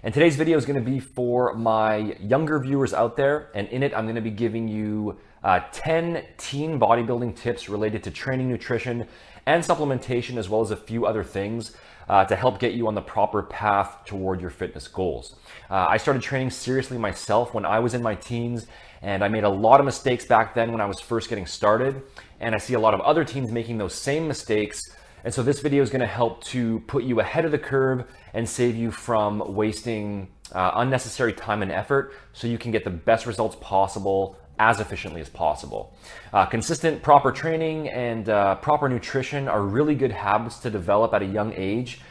And today's video is going to be for my younger viewers out there, and in it I'm going to be giving you 10 teen bodybuilding tips related to training, nutrition, and supplementation, as well as a few other things to help get you on the proper path toward your fitness goals. I started training seriously myself when I was in my teens, and I made a lot of mistakes back then when I was first getting started, and I see a lot of other teens making those same mistakes. And so this video is going to help to put you ahead of the curve and save you from wasting unnecessary time and effort so you can get the best results possible as efficiently as possible. Consistent, proper training and proper nutrition are really good habits to develop at a young age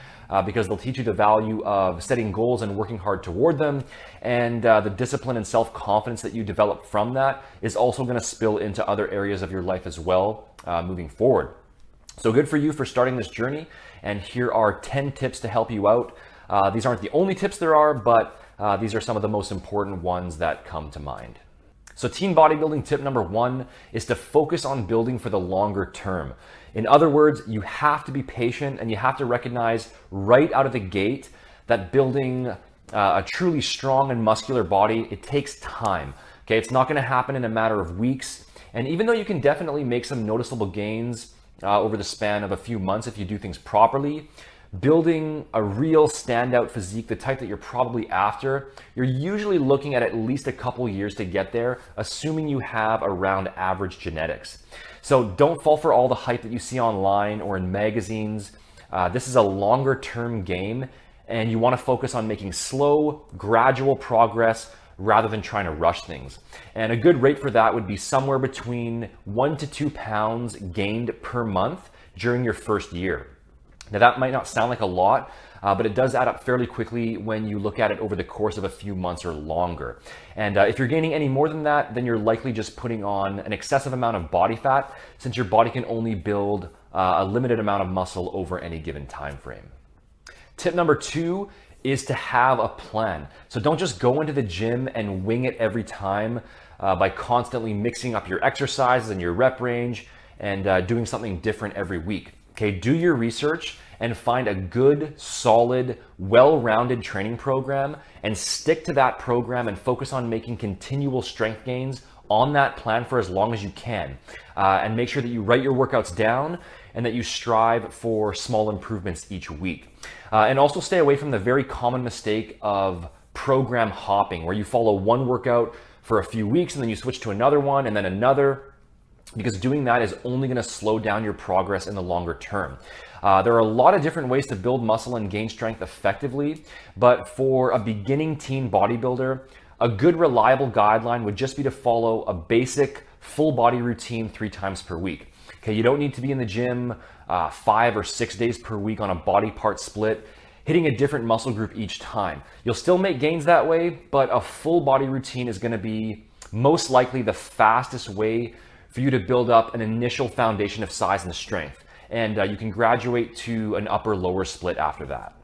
because they'll teach you the value of setting goals and working hard toward them. And the discipline and self-confidence that you develop from that is also going to spill into other areas of your life as well moving forward. So good for you for starting this journey, and here are 10 tips to help you out. These aren't the only tips there are, but these are some of the most important ones that come to mind. So teen bodybuilding tip number 1 is to focus on building for the longer term. In other words, you have to be patient and you have to recognize right out of the gate that building a truly strong and muscular body, it takes time. Okay, it's not going to happen in a matter of weeks, and even though you can definitely make some noticeable gains over the span of a few months if you do things properly, building a real standout physique, the type that you're probably after, you're usually looking at least a couple years to get there, assuming you have around average genetics. So don't fall for all the hype that you see online or in magazines. This is a longer term game, and you want to focus on making slow, gradual progress rather than trying to rush things. And a good rate for that would be somewhere between 1 to 2 pounds gained per month during your first year. Now that might not sound like a lot, but it does add up fairly quickly when you look at it over the course of a few months or longer. And if you're gaining any more than that, then you're likely just putting on an excessive amount of body fat, since your body can only build a limited amount of muscle over any given time frame. Tip number 2 is to have a plan. So don't just go into the gym and wing it every time by constantly mixing up your exercises and your rep range and doing something different every week. Okay, do your research and find a good, solid, well-rounded training program and stick to that program and focus on making continual strength gains on that plan for as long as you can. And make sure that you write your workouts down and that you strive for small improvements each week. And also stay away from the very common mistake of program hopping, where you follow one workout for a few weeks and then you switch to another one and then another, because doing that is only going to slow down your progress in the longer term. There are a lot of different ways to build muscle and gain strength effectively, but for a beginning teen bodybuilder, a good reliable guideline would just be to follow a basic full body routine 3 times per week. Okay, you don't need to be in the gym 5 or 6 days per week on a body part split, hitting a different muscle group each time. You'll still make gains that way, but a full body routine is going to be most likely the fastest way for you to build up an initial foundation of size and strength. And you can graduate to an upper-lower split after that.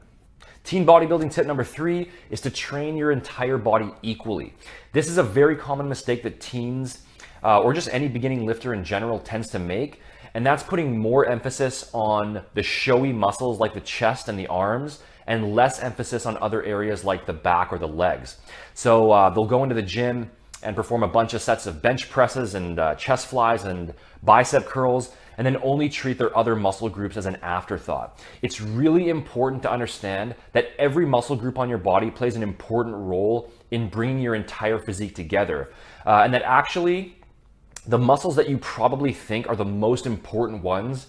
Teen bodybuilding tip number 3 is to train your entire body equally. This is a very common mistake that teens or just any beginning lifter in general tends to make, and that's putting more emphasis on the showy muscles like the chest and the arms and less emphasis on other areas like the back or the legs. So they'll go into the gym and perform a bunch of sets of bench presses and chest flies and bicep curls, and then only treat their other muscle groups as an afterthought. It's really important to understand that every muscle group on your body plays an important role in bringing your entire physique together, and that actually the muscles that you probably think are the most important ones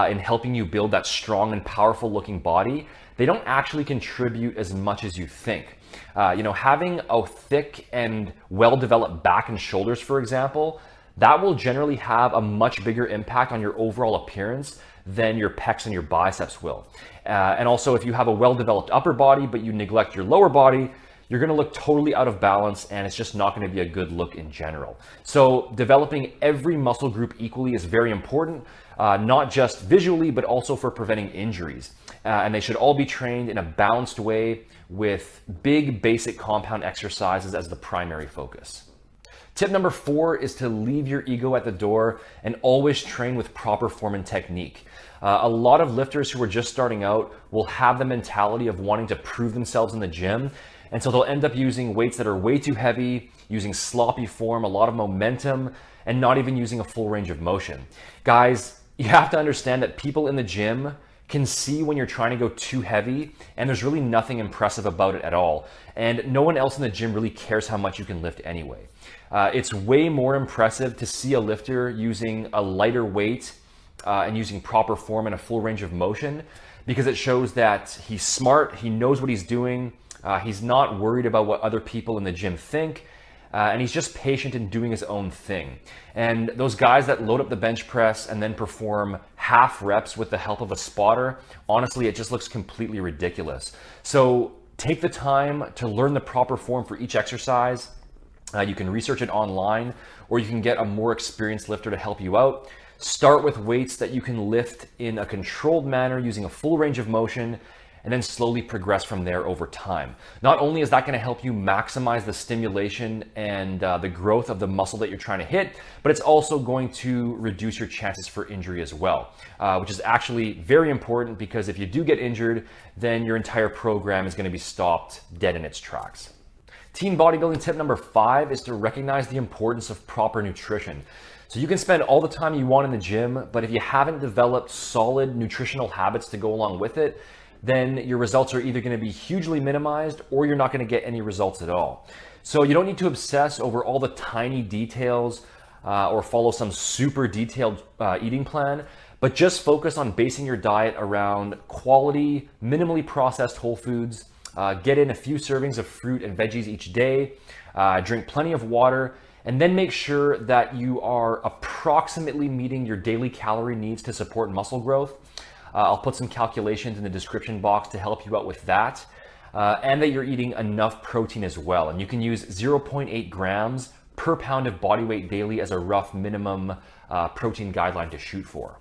in helping you build that strong and powerful looking body, they don't actually contribute as much as you think. Having a thick and well-developed back and shoulders, for example, that will generally have a much bigger impact on your overall appearance than your pecs and your biceps will. And also, if you have a well-developed upper body, but you neglect your lower body, you're going to look totally out of balance, and it's just not going to be a good look in general. So developing every muscle group equally is very important, not just visually, but also for preventing injuries. And they should all be trained in a balanced way with big basic compound exercises as the primary focus. Tip number 4 is to leave your ego at the door and always train with proper form and technique. A lot of lifters who are just starting out will have the mentality of wanting to prove themselves in the gym, And so they'll end up using weights that are way too heavy, using sloppy form, a lot of momentum, and not even using a full range of motion. Guys, you have to understand that people in the gym can see when you're trying to go too heavy, and there's really nothing impressive about it at all. And no one else in the gym really cares how much you can lift anyway. It's way more impressive to see a lifter using a lighter weight and using proper form and a full range of motion, because it shows that he's smart, he knows what he's doing, he's not worried about what other people in the gym think, and he's just patient in doing his own thing. And those guys that load up the bench press and then perform half reps with the help of a spotter, honestly, it just looks completely ridiculous. So take the time to learn the proper form for each exercise. You can research it online, or you can get a more experienced lifter to help you out. Start with weights that you can lift in a controlled manner using a full range of motion, and then slowly progress from there over time. Not only is that going to help you maximize the stimulation and the growth of the muscle that you're trying to hit, but it's also going to reduce your chances for injury as well, which is actually very important, because if you do get injured, then your entire program is going to be stopped dead in its tracks. Teen bodybuilding tip number 5 is to recognize the importance of proper nutrition. So you can spend all the time you want in the gym, but if you haven't developed solid nutritional habits to go along with it, then your results are either going to be hugely minimized, or you're not going to get any results at all. So you don't need to obsess over all the tiny details or follow some super detailed eating plan, but just focus on basing your diet around quality, minimally processed whole foods. Get in a few servings of fruit and veggies each day, drink plenty of water, and then make sure that you are approximately meeting your daily calorie needs to support muscle growth. I'll put some calculations in the description box to help you out with that, and that you're eating enough protein as well. And you can use 0.8 grams per pound of body weight daily as a rough minimum protein guideline to shoot for.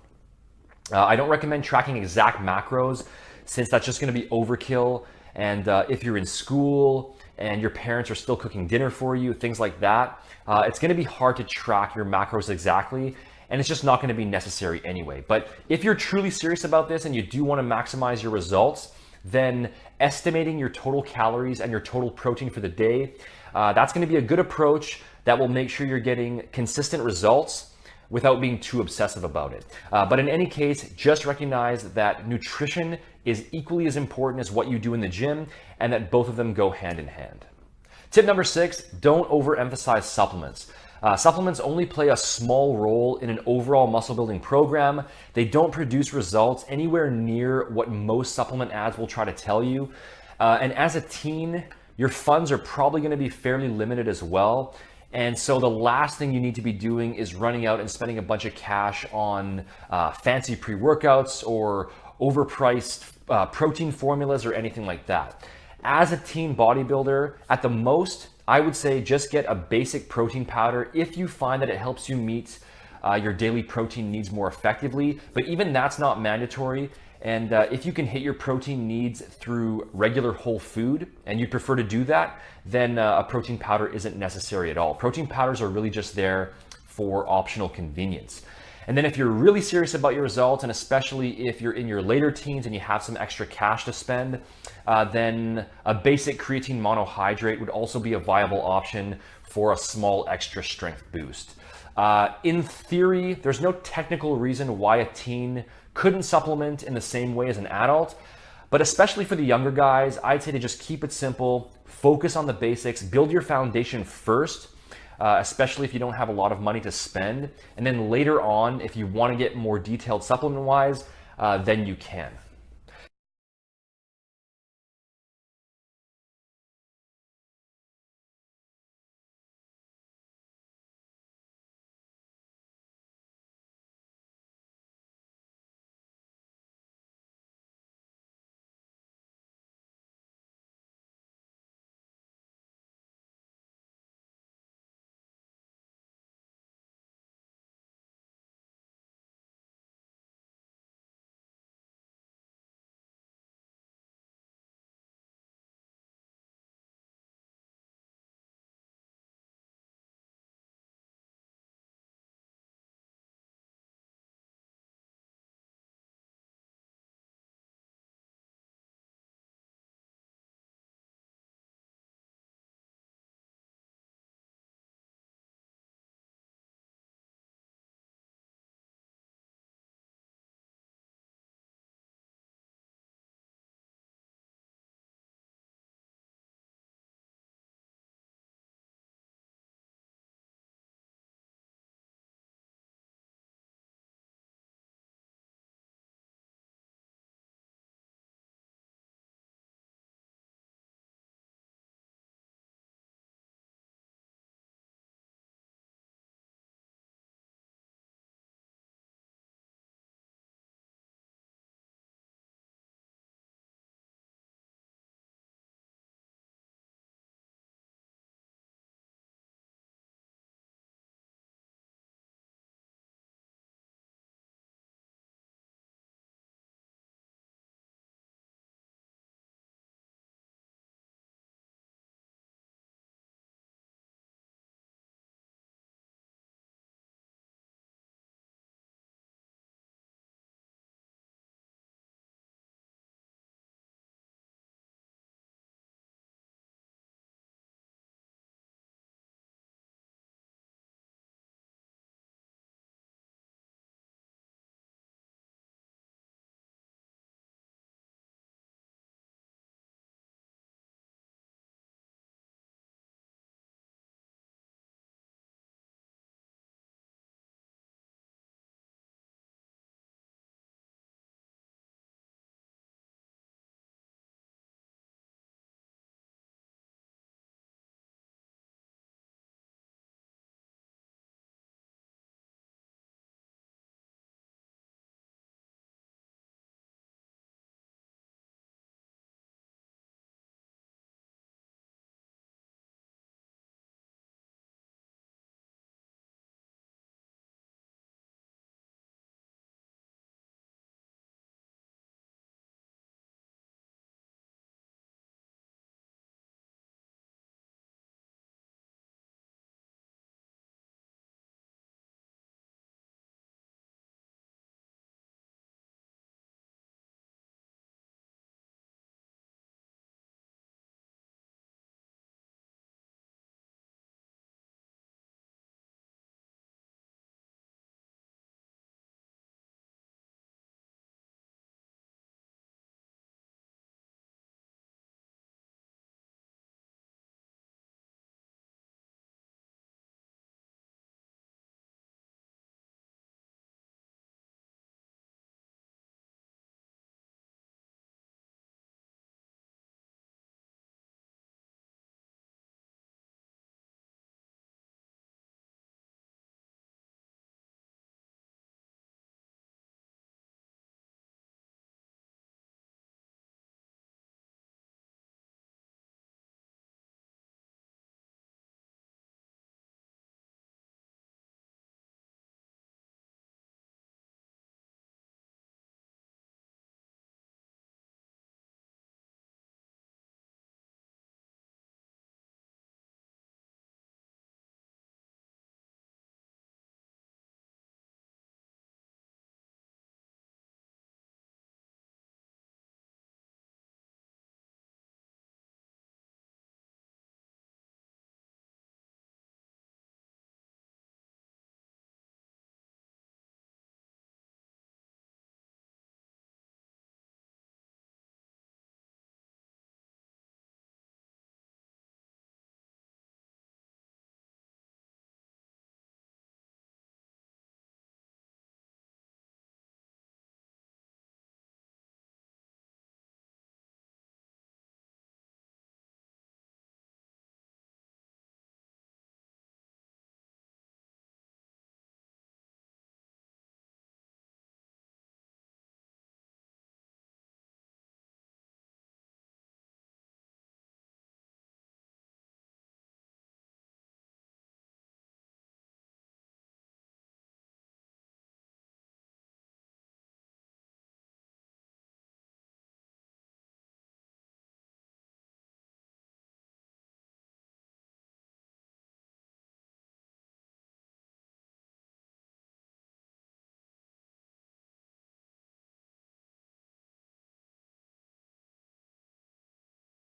I don't recommend tracking exact macros, since that's just going to be overkill. And if you're in school and your parents are still cooking dinner for you, things like that, it's going to be hard to track your macros exactly, and it's just not going to be necessary anyway. But if you're truly serious about this and you do want to maximize your results, then estimating your total calories and your total protein for the day, that's going to be a good approach that will make sure you're getting consistent results without being too obsessive about it. But in any case, just recognize that nutrition is equally as important as what you do in the gym, and that both of them go hand in hand. Tip number 6, don't overemphasize supplements. Supplements only play a small role in an overall muscle building program. They don't produce results anywhere near what most supplement ads will try to tell you. And as a teen, your funds are probably going to be fairly limited as well. And so the last thing you need to be doing is running out and spending a bunch of cash on fancy pre-workouts or overpriced protein formulas or anything like that. As a teen bodybuilder, at the most, I would say just get a basic protein powder if you find that it helps you meet your daily protein needs more effectively. But even that's not mandatory. And if you can hit your protein needs through regular whole food and you prefer to do that, then a protein powder isn't necessary at all. Protein powders are really just there for optional convenience. And then if you're really serious about your results, and especially if you're in your later teens and you have some extra cash to spend, then a basic creatine monohydrate would also be a viable option for a small extra strength boost. In theory, there's no technical reason why a teen couldn't supplement in the same way as an adult, but especially for the younger guys, I'd say to just keep it simple, focus on the basics, build your foundation first, especially if you don't have a lot of money to spend. And then later on, if you want to get more detailed supplement-wise, then you can.